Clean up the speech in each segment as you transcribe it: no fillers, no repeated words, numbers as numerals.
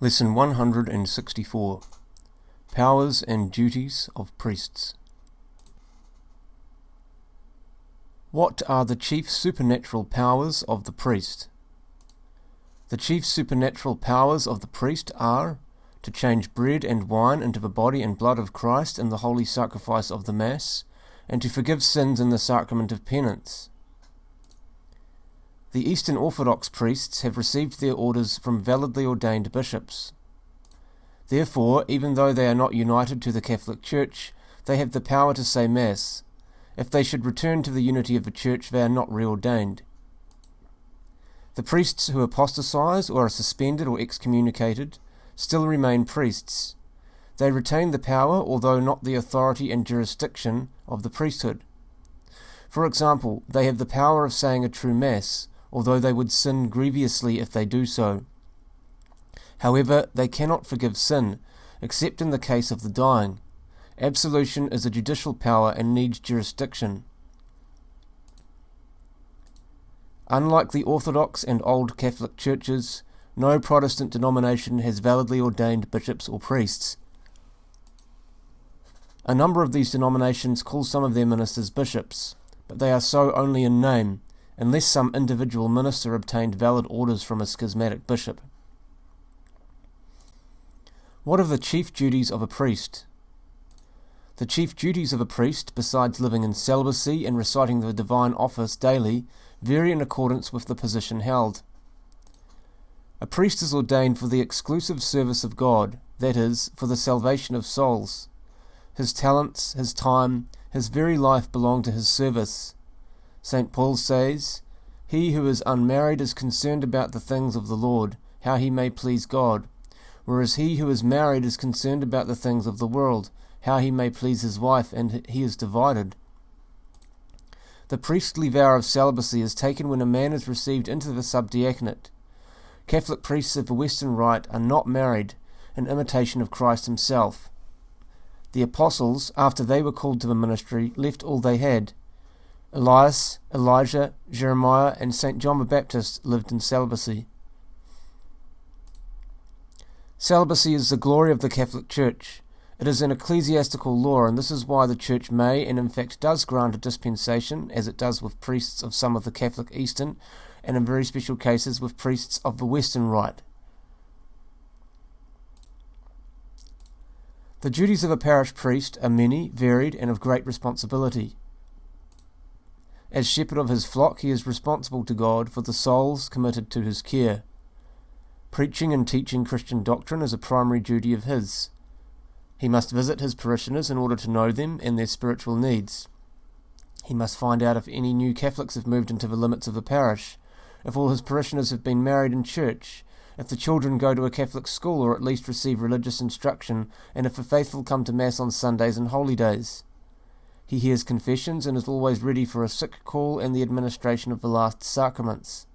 Lesson 164. Powers and Duties of Priests. What are the chief supernatural powers of the priest? The chief supernatural powers of the priest are to change bread and wine into the body and blood of Christ in the holy sacrifice of the Mass, and to forgive sins in the sacrament of penance. The Eastern Orthodox priests have received their orders from validly ordained bishops. Therefore, even though they are not united to the Catholic Church, they have the power to say Mass. If they should return to the unity of the Church, they are not reordained. The priests who apostatize or are suspended or excommunicated still remain priests. They retain the power, although not the authority and jurisdiction of the priesthood. For example, they have the power of saying a true Mass, although they would sin grievously if they do so. However, they cannot forgive sin, except in the case of the dying. Absolution is a judicial power and needs jurisdiction. Unlike the Orthodox and Old Catholic churches, no Protestant denomination has validly ordained bishops or priests. A number of these denominations call some of their ministers bishops, but they are so only in name, unless some individual minister obtained valid orders from a schismatic bishop. What are the chief duties of a priest? The chief duties of a priest, besides living in celibacy and reciting the divine office daily, vary in accordance with the position held. A priest is ordained for the exclusive service of God, that is, for the salvation of souls. His talents, his time, his very life belong to his service. St. Paul says, "He who is unmarried is concerned about the things of the Lord, how he may please God, whereas he who is married is concerned about the things of the world, how he may please his wife, and he is divided." The priestly vow of celibacy is taken when a man is received into the subdiaconate. Catholic priests of the Western Rite are not married, in imitation of Christ himself. The apostles, after they were called to the ministry, left all they had. Elias, Elijah, Jeremiah, and St. John the Baptist lived in celibacy. Celibacy is the glory of the Catholic Church. It is an ecclesiastical law, and this is why the Church may, and in fact does, grant a dispensation, as it does with priests of some of the Catholic Eastern, and in very special cases with priests of the Western Rite. The duties of a parish priest are many, varied, and of great responsibility. As shepherd of his flock, he is responsible to God for the souls committed to his care. Preaching and teaching Christian doctrine is a primary duty of his. He must visit his parishioners in order to know them and their spiritual needs. He must find out if any new Catholics have moved into the limits of the parish, if all his parishioners have been married in church, if the children go to a Catholic school or at least receive religious instruction, and if the faithful come to Mass on Sundays and holy days. He hears confessions and is always ready for a sick call and the administration of the last sacraments.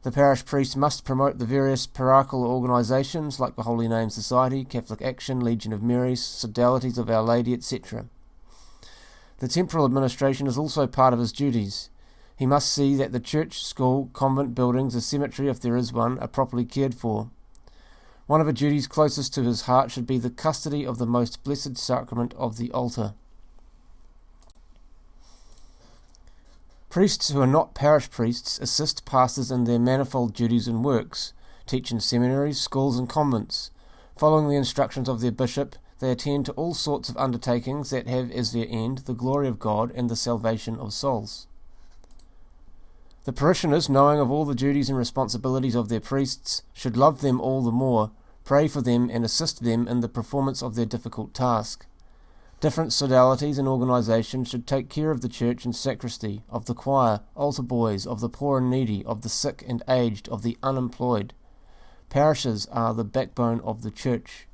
The parish priest must promote the various parochial organisations like the Holy Name Society, Catholic Action, Legion of Mary, Sodalities of Our Lady, etc. The temporal administration is also part of his duties. He must see that the church, school, convent buildings, a cemetery if there is one, are properly cared for. One of the duties closest to his heart should be the custody of the most blessed sacrament of the altar. Priests who are not parish priests assist pastors in their manifold duties and works, teach in seminaries, schools and convents. Following the instructions of their bishop, they attend to all sorts of undertakings that have as their end the glory of God and the salvation of souls. The parishioners, knowing of all the duties and responsibilities of their priests, should love them all the more, pray for them and assist them in the performance of their difficult task. Different sodalities and organisations should take care of the church and sacristy, of the choir, altar boys, of the poor and needy, of the sick and aged, of the unemployed. Parishes are the backbone of the church.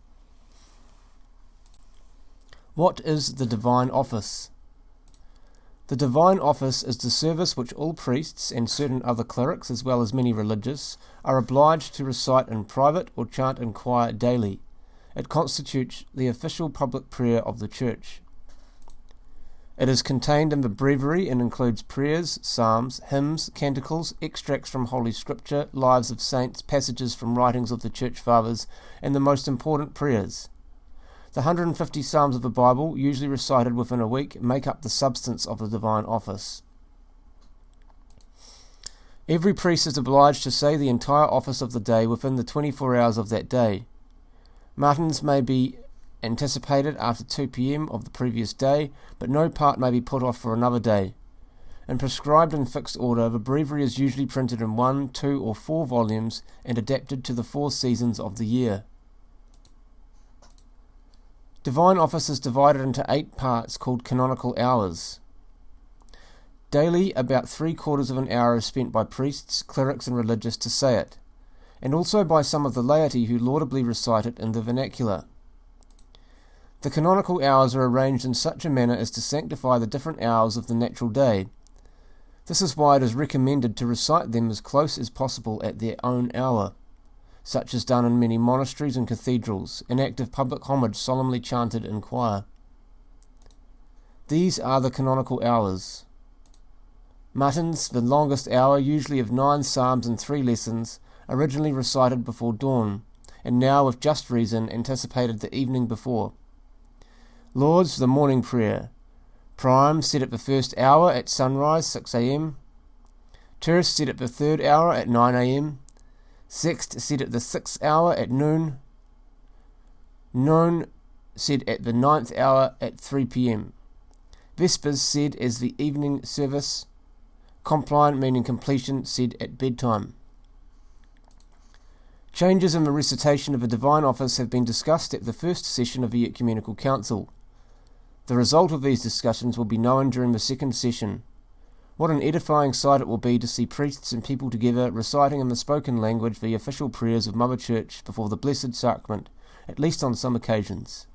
What is the divine office? The divine office is the service which all priests and certain other clerics, as well as many religious, are obliged to recite in private or chant in choir daily. It constitutes the official public prayer of the Church. It is contained in the breviary and includes prayers, psalms, hymns, canticles, extracts from Holy Scripture, lives of saints, passages from writings of the Church Fathers, and the most important prayers. The 150 psalms of the Bible, usually recited within a week, make up the substance of the divine office. Every priest is obliged to say the entire office of the day within the 24 hours of that day. Matins may be anticipated after 2 p.m. of the previous day, but no part may be put off for another day. In prescribed and fixed order, the breviary is usually printed in 1, 2, or 4 volumes and adapted to the 4 seasons of the year. Divine office is divided into 8 parts called canonical hours. Daily, about 3/4 of an hour is spent by priests, clerics, and religious to say it, and also by some of the laity who laudably recite it in the vernacular. The canonical hours are arranged in such a manner as to sanctify the different hours of the natural day. This is why it is recommended to recite them as close as possible at their own hour. Such is done in many monasteries and cathedrals, an act of public homage solemnly chanted in choir. These are the canonical hours. Matins, the longest hour, usually of 9 psalms and 3 lessons, originally recited before dawn, and now, with just reason, anticipated the evening before. Lauds, the morning prayer. Prime, said at the first hour at sunrise, 6 a.m. Terce, said at the 3rd hour at 9 a.m. Sext, said at the 6th hour at noon. None, said at the 9th hour at 3 p.m. Vespers, said as the evening service. Compliant, meaning completion, said at bedtime. Changes in the recitation of the divine office have been discussed at the first session of the Ecumenical Council. The result of these discussions will be known during the second session. What an edifying sight it will be to see priests and people together reciting in the spoken language the official prayers of Mother Church before the Blessed Sacrament, at least on some occasions.